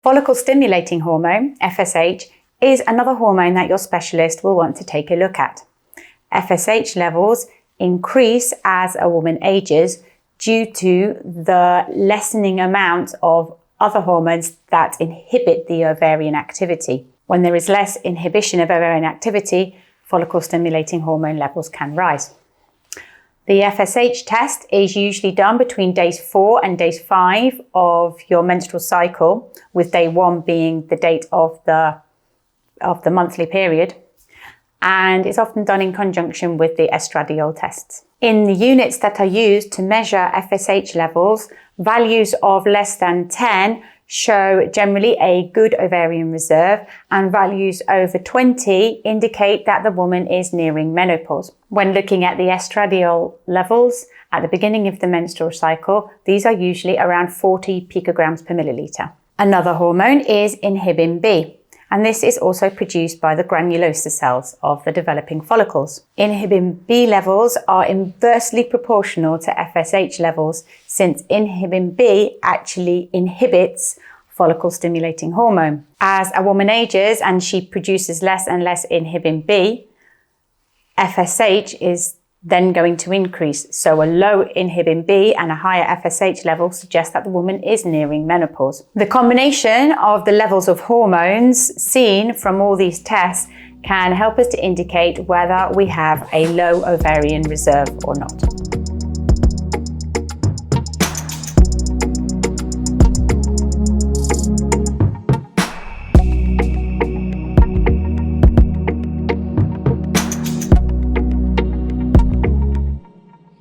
Follicle stimulating hormone, FSH, is another hormone that your specialist will want to take a look at. FSH levels increase as a woman ages due to the lessening amount of other hormones that inhibit the ovarian activity. When there is less inhibition of ovarian activity, follicle stimulating hormone levels can rise. The FSH test is usually done between days 4 and days 5 of your menstrual cycle, with day 1 being the date of the monthly period, and it's often done in conjunction with the estradiol tests. In the units that are used to measure FSH levels, values of less than 10 show generally a good ovarian reserve, and values over 20 indicate that the woman is nearing menopause. When looking at the estradiol levels at the beginning of the menstrual cycle, these are usually around 40 picograms per milliliter. Another hormone is inhibin B, and this is also produced by the granulosa cells of the developing follicles. Inhibin B levels are inversely proportional to FSH levels, since inhibin B actually inhibits follicle stimulating hormone. As a woman ages and she produces less and less inhibin B, FSH is then going to increase. So a low inhibin B and a higher FSH level suggests that the woman is nearing menopause. The combination of the levels of hormones seen from all these tests can help us to indicate whether we have a low ovarian reserve or not.